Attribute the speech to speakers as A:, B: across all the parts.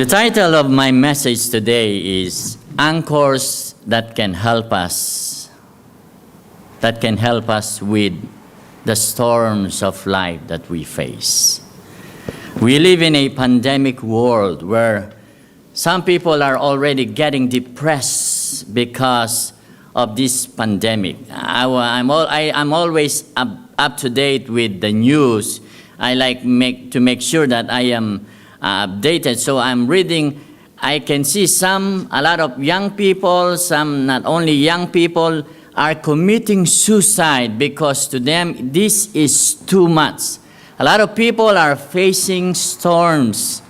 A: The title of my message today is Anchors that can help us with the storms of life that we face. We live in a pandemic world where some people are already getting depressed because of this pandemic. I'm always up to date with the news. I like to make sure that I am updated. So I'm reading. I can see a lot of young people, some not only young people, are committing suicide because to them this is too much. A lot of people are facing storms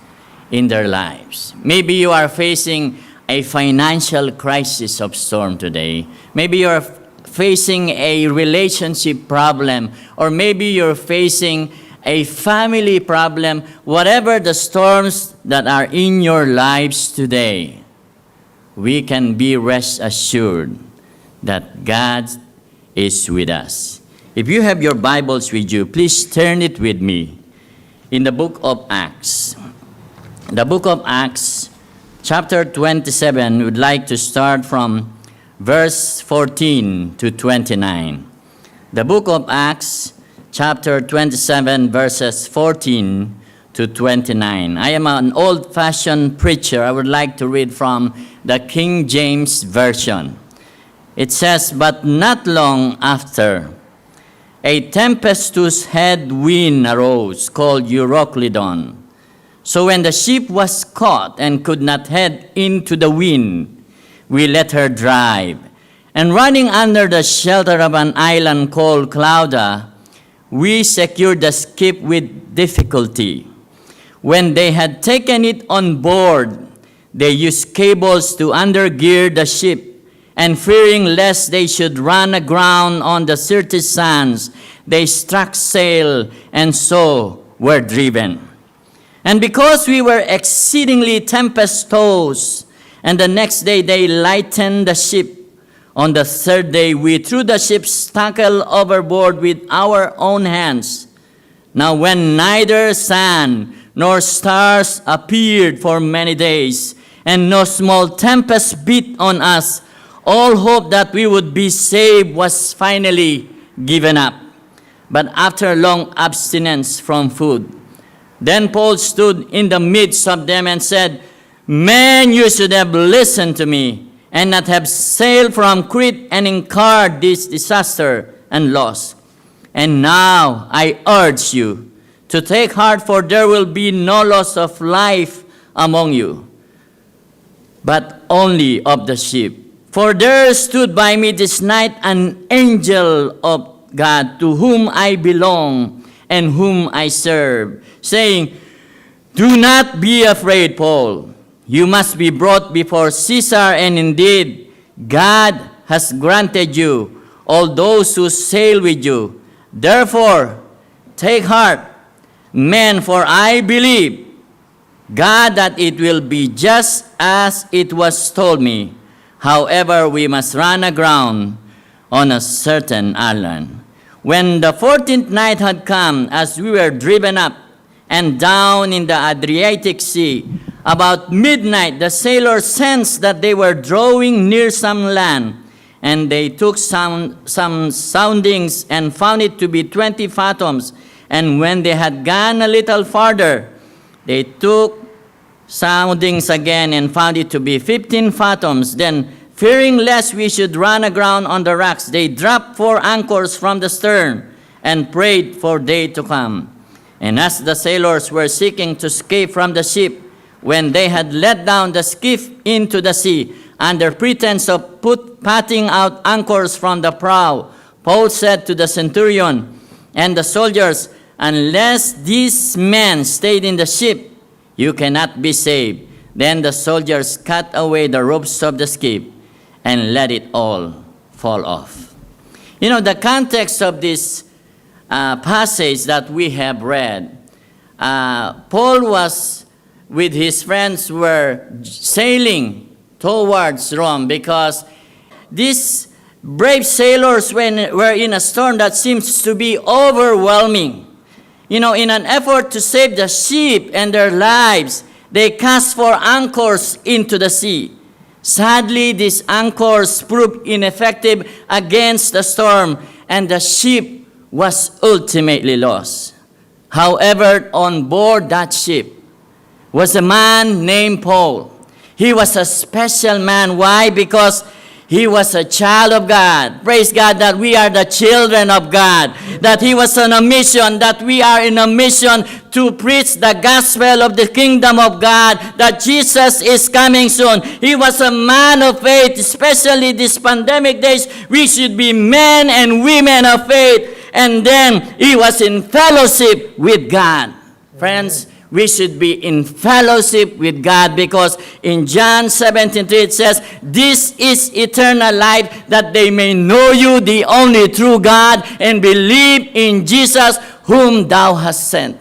A: in their lives. Maybe you are facing a financial crisis of storm today. Maybe you're facing a relationship problem, or maybe you're facing a family problem. Whatever the storms that are in your lives today, we can be rest assured that God is with us. If you have your Bibles with you, please turn it with me in the book of Acts. The book of Acts, chapter 27, we would like to start from verse 14 to 29. The book of Acts, chapter 27, verses 14 to 29. I am an old-fashioned preacher. I would like to read from the King James Version. It says, "But not long after, a tempestuous headwind arose called Euroclydon. So when the ship was caught and could not head into the wind, we let her drive. And running under the shelter of an island called Clauda, we secured the ship with difficulty. When they had taken it on board, they used cables to undergear the ship, and fearing lest they should run aground on the Syrtis sands, they struck sail and so were driven. And because we were exceedingly tempestuous, and the next day they lightened the ship, on the third day we threw the ship's tackle overboard with our own hands. Now when neither sun nor stars appeared for many days, and no small tempest beat on us, all hope that we would be saved was finally given up. But after long abstinence from food, then Paul stood in the midst of them and said, 'Men, you should have listened to me, and not have sailed from Crete and incurred this disaster and loss. And now I urge you to take heart, for there will be no loss of life among you, but only of the ship. For there stood by me this night an angel of God, to whom I belong and whom I serve, saying, Do not be afraid, Paul. You must be brought before Caesar, and indeed God has granted you all those who sail with you. Therefore, take heart, men, for I believe God that it will be just as it was told me. However, we must run aground on a certain island. When the 14th night had come, as we were driven up and down in the Adriatic Sea, about midnight the sailors sensed that they were drawing near some land, and they took some soundings and found it to be 20 fathoms. And when they had gone a little farther, they took soundings again and found it to be 15 fathoms. Then, fearing lest we should run aground on the rocks, they dropped 4 anchors from the stern and prayed for day to come. And as the sailors were seeking to escape from the ship, when they had let down the skiff into the sea, under pretense of patting out anchors from the prow, Paul said to the centurion and the soldiers, Unless these men stayed in the ship, you cannot be saved. Then the soldiers cut away the ropes of the ship and let it all fall off. You know, the context of this passage that we have read, Paul was with his friends were sailing towards Rome because these brave sailors were in a storm that seems to be overwhelming. You know, in an effort to save the ship and their lives, They cast 4 anchors into the sea. Sadly, these anchors proved ineffective against the storm, and the ship was ultimately lost. However, on board that ship was a man named Paul. He was a special man. Why? Because he was a child of God. Praise God that we are the children of God. That he was on a mission, that we are in a mission to preach the gospel of the kingdom of God, that Jesus is coming soon. He was a man of faith, especially these pandemic days. We should be men and women of faith. And then he was in fellowship with God. Friends, we should be in fellowship with God, because in John 17:3 it says, "This is eternal life, that they may know you, the only true God, and believe in Jesus whom thou hast sent."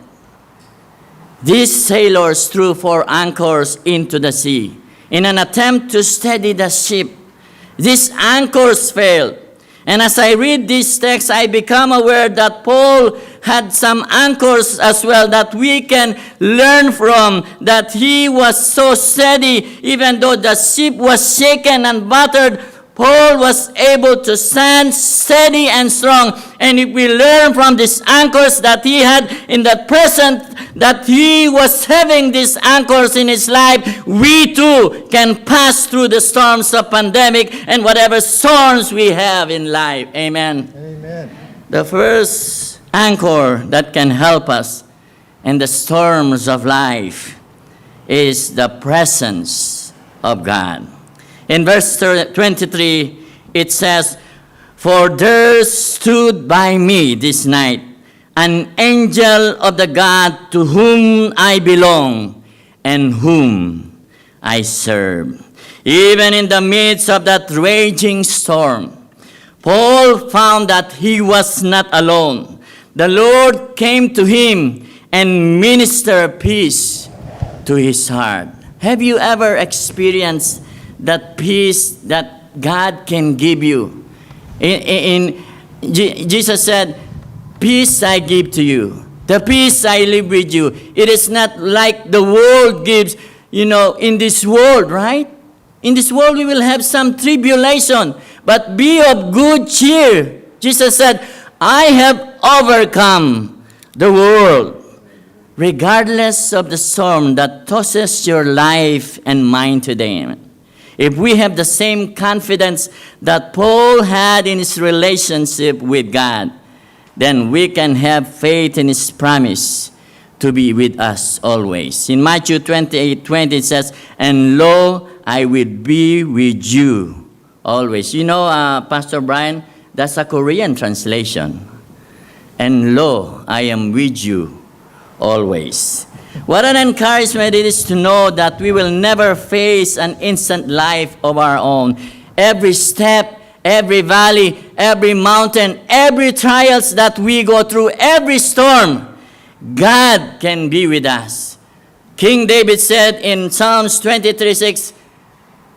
A: These sailors threw 4 anchors into the sea in an attempt to steady the ship. These anchors failed. And as I read this text, I become aware that Paul had some anchors as well that we can learn from, that he was so steady. Even though the ship was shaken and battered, Paul was able to stand steady and strong. And if we learn from these anchors that he had in the present, that he was having these anchors in his life, we too can pass through the storms of pandemic and whatever storms we have in life. Amen.
B: Amen.
A: The first anchor that can help us in the storms of life is the presence of God. In verse 23, it says, "For there stood by me this night an angel of the God to whom I belong and whom I serve." Even in the midst of that raging storm, Paul found that he was not alone. The Lord came to him and ministered peace to his heart. Have you ever experienced that peace that God can give you? Jesus said, "Peace I give to you. The peace I live with you." It is not like the world gives, in this world, right? In this world we will have some tribulation, but be of good cheer. Jesus said, "I have overcome the world." Regardless of the storm that tosses your life and mine today, if we have the same confidence that Paul had in his relationship with God, then we can have faith in his promise to be with us always. In Matthew 28:20 it says, "And lo, I will be with you always." Pastor Brian, that's a Korean translation. "And lo, I am with you always." What an encouragement it is to know that we will never face an instant life of our own. Every step, every valley, every mountain, every trials that we go through, every storm, God can be with us. King David said in Psalms 23:6,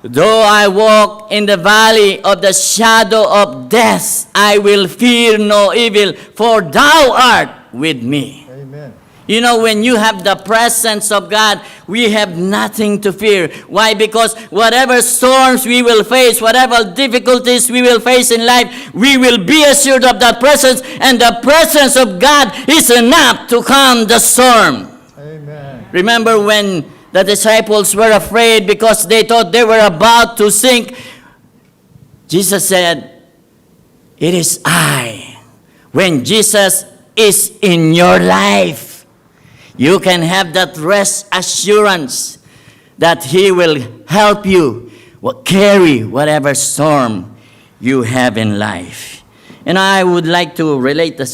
A: "Though I walk in the valley of the shadow of death, I will fear no evil, for thou art with me."
B: Amen.
A: When you have the presence of God, we have nothing to fear. Why? Because whatever storms we will face, whatever difficulties we will face in life, we will be assured of that presence, and the presence of God is enough to calm the storm.
B: Amen.
A: Remember when the disciples were afraid because they thought they were about to sink? Jesus said, "It is I." When Jesus is in your life, you can have that rest assurance that He will help you carry whatever storm you have in life. And I would like to relate a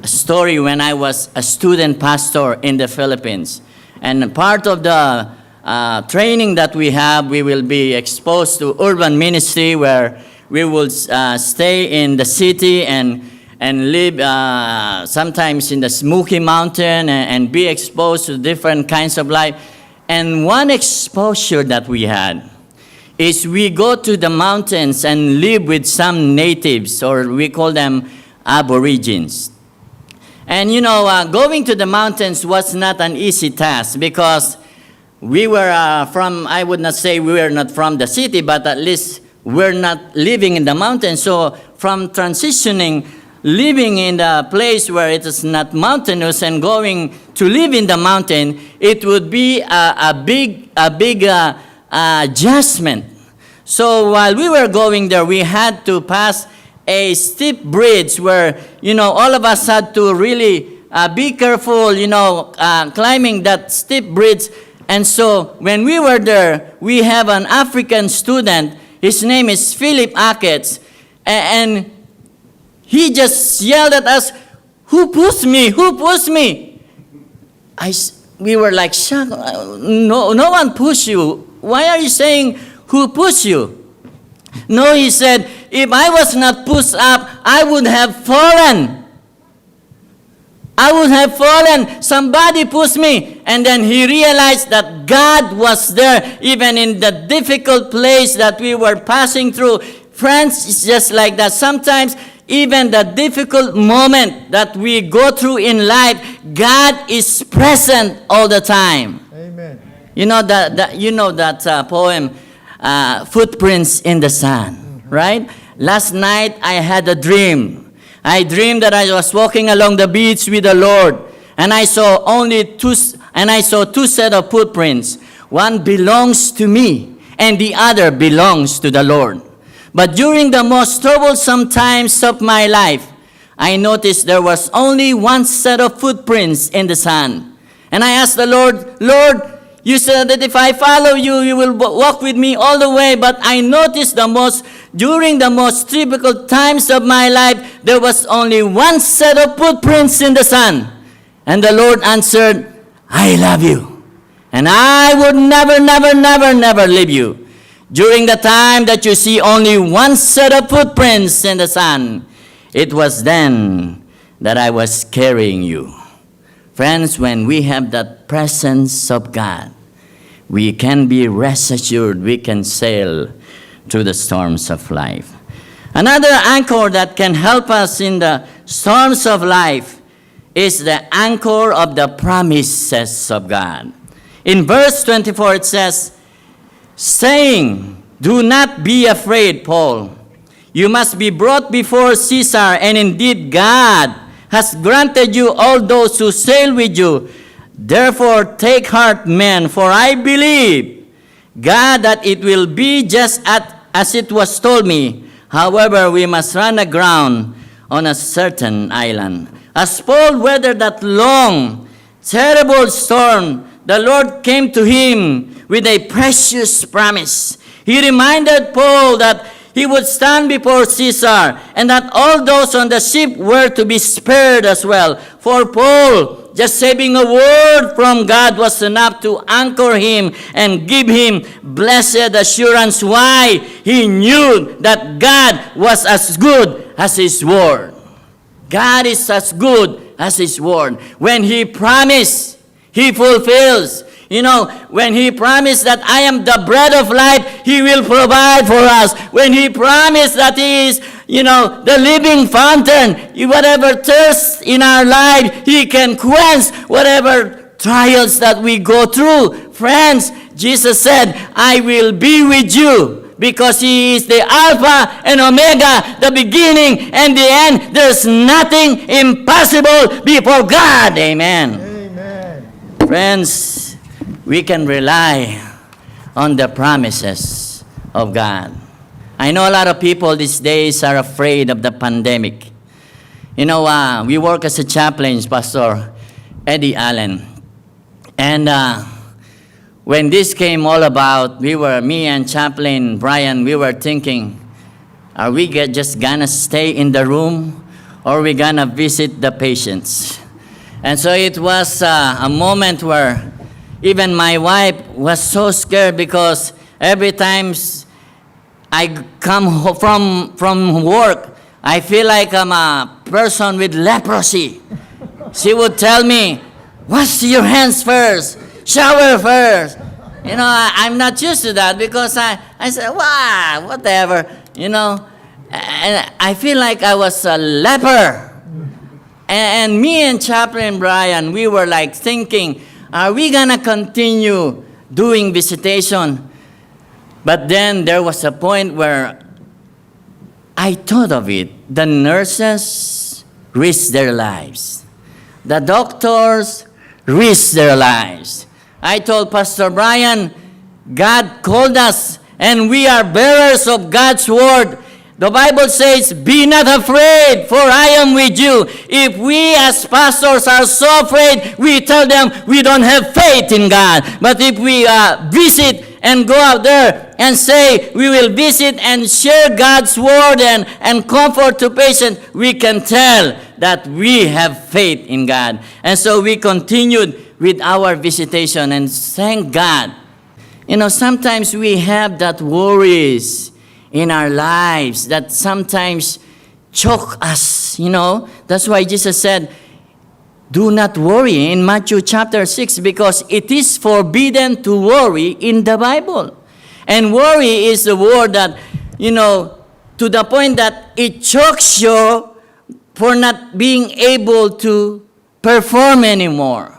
A: story when I was a student pastor in the Philippines. And part of the training that we have, we will be exposed to urban ministry, where we will stay in the city and live sometimes in the Smoky Mountain and be exposed to different kinds of life. And one exposure that we had is we go to the mountains and live with some natives, or we call them aborigines. And going to the mountains was not an easy task, because we were I would not say we were not from the city, but at least we're not living in the mountains. So from transitioning, living in the place where it is not mountainous and going to live in the mountain, it would be a big adjustment. So while we were going there, we had to pass a steep bridge where, all of us had to really be careful, climbing that steep bridge. And so when we were there, we have an African student. His name is Philip Akets. And he just yelled at us, "Who pushed me? Who pushed me?" We were like, shocked. No one pushed you. Why are you saying, "Who pushed you?" No, he said, "If I was not pushed up, I would have fallen. I would have fallen. Somebody pushed me." And then he realized that God was there, even in the difficult place that we were passing through. Friends, it's just like that. Sometimes, even the difficult moment that we go through in life, God is present all the time.
B: Amen.
A: You know that poem, Footprints in the Sand, right? Last night I had a dream. I dreamed that I was walking along the beach with the Lord, and I saw two set of footprints. One belongs to me, and the other belongs to the Lord. But during the most troublesome times of my life, I noticed there was only one set of footprints in the sand. And I asked the Lord, "Lord, you said that if I follow you, you will walk with me all the way." But I noticed during the most difficult times of my life, there was only one set of footprints in the sand. And the Lord answered, "I love you, and I would never, never, never, never leave you." During the time that you see only one set of footprints in the sand, it was then that I was carrying you. Friends, when we have that presence of God, we can be rest assured we can sail through the storms of life. Another anchor that can help us in the storms of life is the anchor of the promises of God. In verse 24 it says, saying, "Do not be afraid, Paul. You must be brought before Caesar, and indeed God has granted you all those who sail with you. Therefore take heart, men, for I believe God that it will be just as it was told me. However, we must run aground on a certain island." As Paul weathered that long, terrible storm, the Lord came to him with a precious promise. He reminded Paul that he would stand before Caesar and that all those on the ship were to be spared as well. For Paul, just saving a word from God was enough to anchor him and give him blessed assurance. Why? He knew that God was as good as his word. God is as good as his word. When he promised, he fulfills. When he promised that I am the bread of life, he will provide for us. When he promised that he is, the living fountain, whatever thirst in our life, he can quench whatever trials that we go through. Friends, Jesus said, "I will be with you," because he is the Alpha and Omega, the beginning and the end. There's nothing impossible before God. Amen.
B: Amen.
A: Friends, we can rely on the promises of God. I know a lot of people these days are afraid of the pandemic. We work as a chaplain, Pastor Eddie Allen. And when this came all about, me and Chaplain Brian, we were thinking, are we just gonna stay in the room or are we gonna visit the patients? And so it was a moment where even my wife was so scared because every time I come from work, I feel like I'm a person with leprosy. She would tell me, "Wash your hands first, shower first." I'm not used to that because I said, "Wow, whatever," and I feel like I was a leper. And me and Chaplain Brian, we were like thinking, are we gonna continue doing visitation. But then there was a point where I thought of it. The nurses risked their lives. The doctors risked their lives. I told Pastor Brian, God called us and we are bearers of God's word. The Bible says, be not afraid, for I am with you. If we as pastors are so afraid, we tell them we don't have faith in God. But if we visit and go out there and say we will visit and share God's word and comfort to patients, we can tell that we have faith in God. And so we continued with our visitation, and thank God. You know, sometimes we have that worries in our lives that sometimes choke us, you know. That's why Jesus said, do not worry in Matthew chapter 6, because it is forbidden to worry in the Bible. And worry is a word that, you know, to the point that it chokes you for not being able to perform anymore.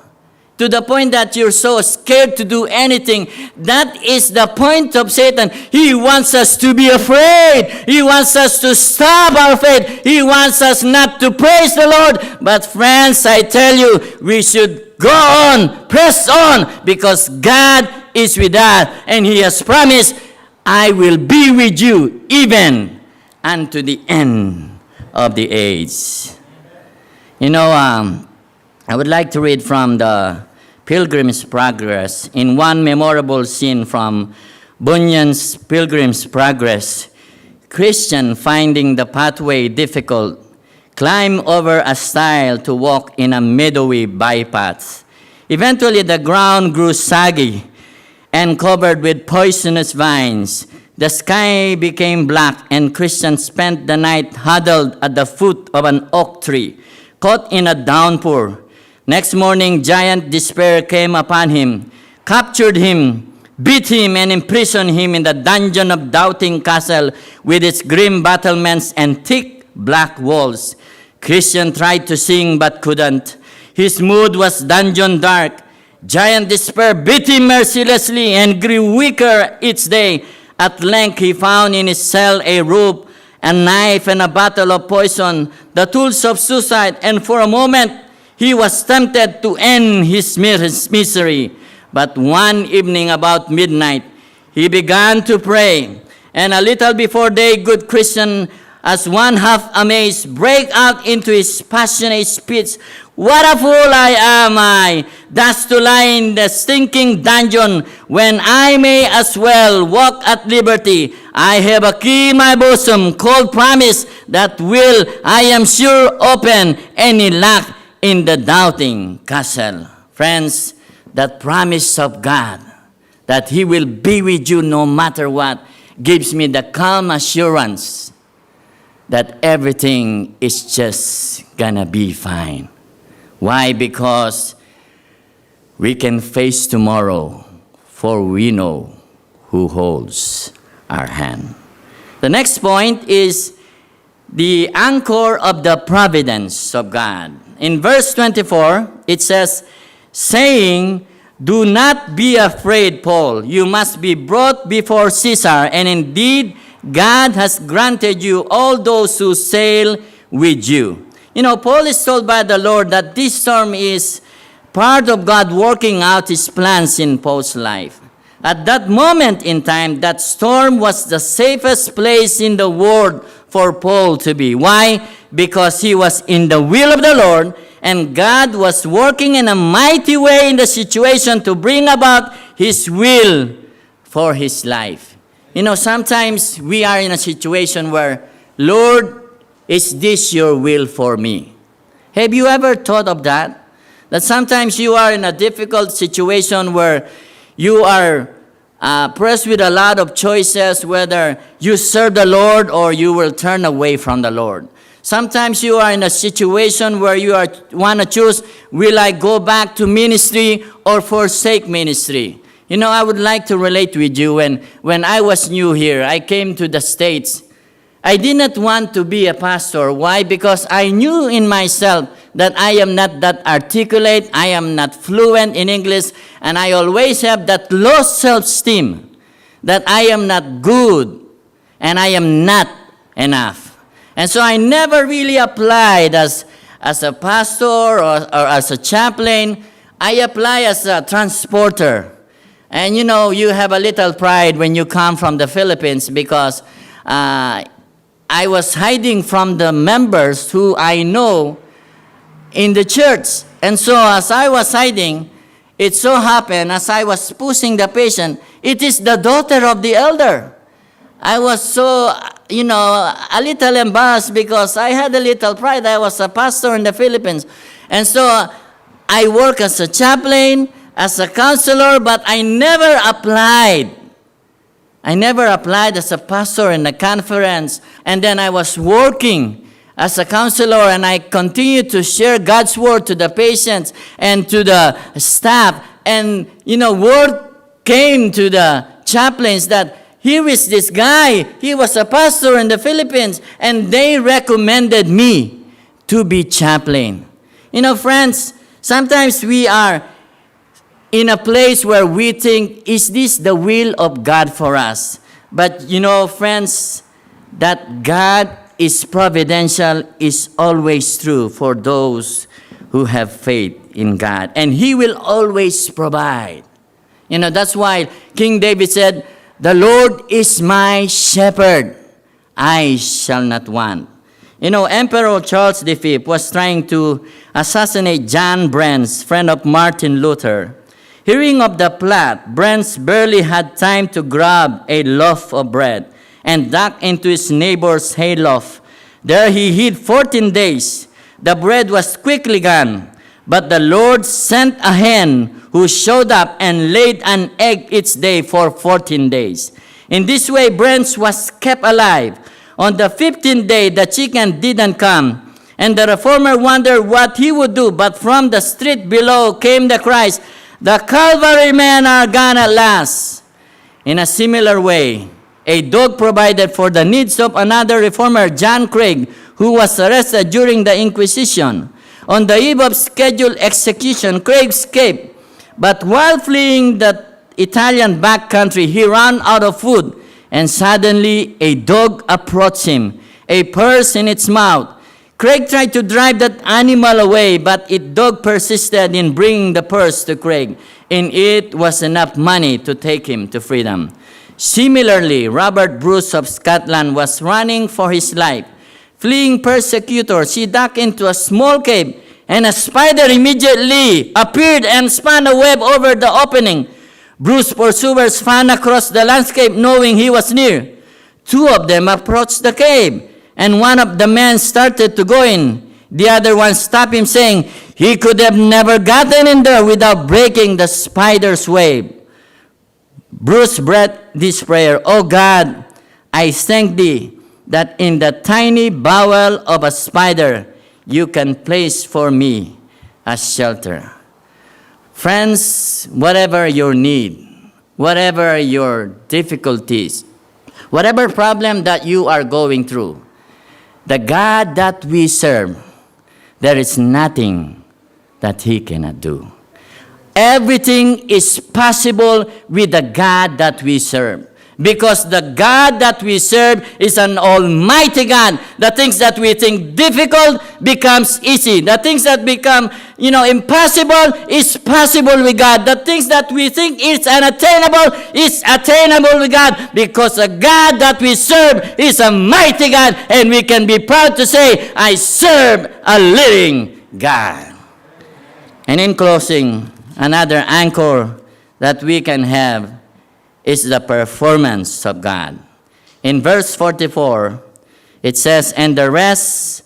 A: To the point that you're so scared to do anything. That is the point of Satan. He wants us to be afraid. He wants us to stop our faith. He wants us not to praise the Lord. But friends, I tell you, we should go on, press on, because God is with us. And He has promised, I will be with you even unto the end of the age. You know, I would like to read from the Pilgrim's Progress. In one memorable scene from Bunyan's Pilgrim's Progress, Christian, finding the pathway difficult, climb over a stile to walk in a meadowy bypath. Eventually, the ground grew saggy and covered with poisonous vines. The sky became black, and Christian spent the night huddled at the foot of an oak tree, caught in a downpour. Next morning, giant despair came upon him, captured him, beat him, and imprisoned him in the dungeon of Doubting Castle with its grim battlements and thick black walls. Christian tried to sing but couldn't. His mood was dungeon dark. Giant despair beat him mercilessly and grew weaker each day. At length, he found in his cell a rope, a knife, and a bottle of poison, the tools of suicide, and for a moment, he was tempted to end his misery. But one evening about midnight, he began to pray. And a little before day, good Christian, as one half amazed, break out into his passionate speech, "What a fool am I, thus to lie in the stinking dungeon, when I may as well walk at liberty. I have a key in my bosom, called promise, that will, I am sure, open any lock in the Doubting Castle." Friends, that promise of God, that He will be with you no matter what, gives me the calm assurance that everything is just gonna be fine. Why? Because we can face tomorrow, for we know who holds our hand. The next point is the anchor of the providence of God. In verse 24, it says, saying, "Do not be afraid, Paul. You must be brought before Caesar, and indeed God has granted you all those who sail with you." You know, Paul is told by the Lord that this storm is part of God working out His plans in Paul's life. At that moment in time, that storm was the safest place in the world for Paul to be. Why? Because he was in the will of the Lord, and God was working in a mighty way in the situation to bring about His will for his life. You know, sometimes we are in a situation where, "Lord, is this your will for me?" Have you ever thought of that? That sometimes you are in a difficult situation where you are pressed with a lot of choices, whether you serve the Lord or you will turn away from the Lord. Sometimes you are in a situation where you want to choose, will I go back to ministry or forsake ministry? You know, I would like to relate with you. When I was new here, I came to the States. I did not want to be a pastor. Why? Because I knew in myself that I am not that articulate, I am not fluent in English, And I always have that low self-esteem that I am not good and I am not enough. And so I never really applied as a pastor or as a chaplain. I apply as a transporter. And you have a little pride when you come from the Philippines because I was hiding from the members who I know in the church. And so as I was hiding, it so happened as I was pushing the patient, it is the daughter of the elder. I was so, a little embarrassed because I had a little pride. I was a pastor in the Philippines. And so I work as a chaplain, as a counselor, but I never applied. I never applied as a pastor in a conference. And then I was working as a counselor, and I continued to share God's word to the patients and to the staff. And, word came to the chaplains that here is this guy. He was a pastor in the Philippines, and they recommended me to be chaplain. Friends, sometimes we are in a place where we think, is this the will of God for us? But friends, that God is providential is always true for those who have faith in God. And He will always provide. That's why King David said, "The Lord is my shepherd, I shall not want." Emperor Charles V was trying to assassinate John Brandes, friend of Martin Luther. Hearing of the plot, Brandes barely had time to grab a loaf of bread and duck into his neighbor's hayloft. There he hid 14 days. The bread was quickly gone, but the Lord sent a hen who showed up and laid an egg each day for 14 days. In this way, Brandes was kept alive. On the 15th day, the chicken didn't come, and the reformer wondered what he would do, but from the street below came the cries, "The Calvary men are gone at last." In a similar way, a dog provided for the needs of another reformer, John Craig, who was arrested during the Inquisition. On the eve of scheduled execution, Craig escaped, but while fleeing the Italian backcountry, he ran out of food, and suddenly a dog approached him, a purse in its mouth. Craig tried to drive that animal away, but the dog persisted in bringing the purse to Craig. In it was enough money to take him to freedom. Similarly, Robert Bruce of Scotland was running for his life. Fleeing persecutors, he ducked into a small cave, and a spider immediately appeared and spun a web over the opening. Bruce's pursuers ran across the landscape knowing he was near. Two of them approached the cave, and one of the men started to go in. The other one stopped him, saying he could have never gotten in there without breaking the spider's web. Bruce breathed this prayer, "O God, I thank thee that in the tiny bowel of a spider you can place for me a shelter." Friends, whatever your need, whatever your difficulties, whatever problem that you are going through, the God that we serve, there is nothing that He cannot do. Everything is possible with the God that we serve. Because the God that we serve is an almighty God. The things that we think difficult becomes easy. The things that become, impossible is possible with God. The things that we think is unattainable is attainable with God. Because the God that we serve is a mighty God. And we can be proud to say, I serve a living God. And in closing, another anchor that we can have is the performance of God. In verse 44, it says, "And the rest,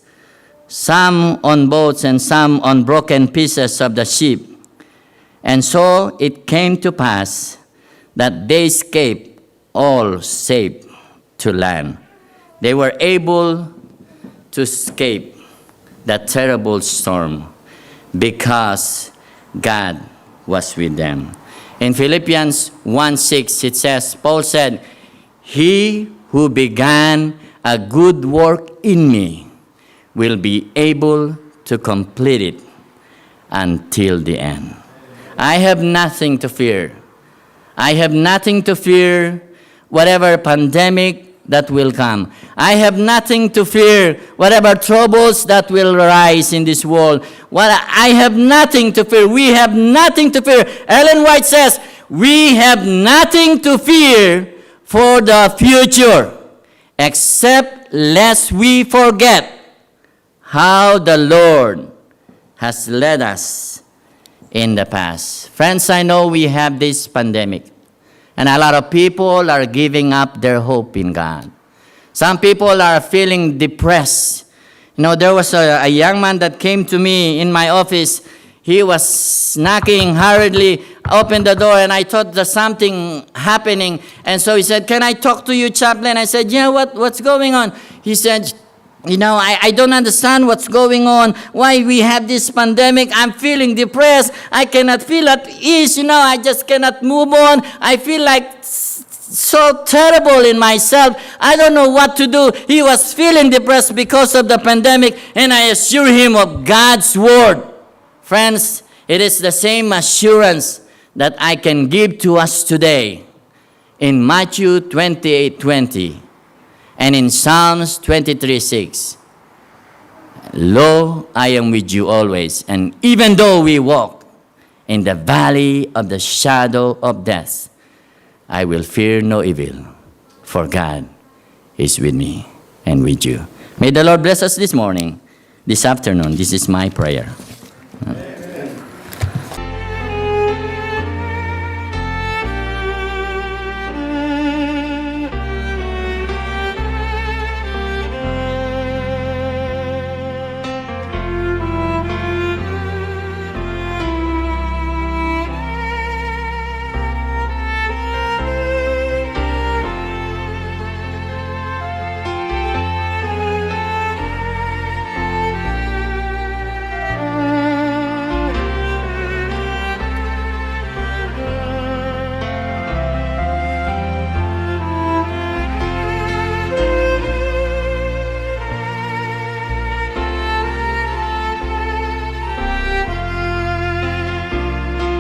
A: some on boats and some on broken pieces of the ship. And so it came to pass that they escaped all safe to land." They were able to escape the terrible storm because God was with them. In Philippians 1:6, it says, Paul said, "He who began a good work in me will be able to complete it until the end." I have nothing to fear. I have nothing to fear whatever pandemic that will come. I have nothing to fear whatever troubles that will arise in this world. I have nothing to fear. We have nothing to fear. Ellen White says, we have nothing to fear for the future, except lest we forget how the Lord has led us in the past. Friends, I know we have this pandemic, and a lot of people are giving up their hope in God. Some people are feeling depressed. You know, there was a young man that came to me in my office. He was knocking hurriedly, opened the door, and I thought there's something happening. And so he said, "Can I talk to you, chaplain?" I said, "Yeah, what's going on?" He said, "You know, I don't understand what's going on, why we have this pandemic. I'm feeling depressed. I cannot feel at ease. You know, I just cannot move on. I feel like so terrible in myself. I don't know what to do." He was feeling depressed because of the pandemic, and I assure him of God's word. Friends, it is the same assurance that I can give to us today in Matthew 28:20 and in Psalms 23:6. "Lo, I am with you always, and even though we walk in the valley of the shadow of death, I will fear no evil, for God is with me and with you." May the Lord bless us this morning, this afternoon. This is my prayer.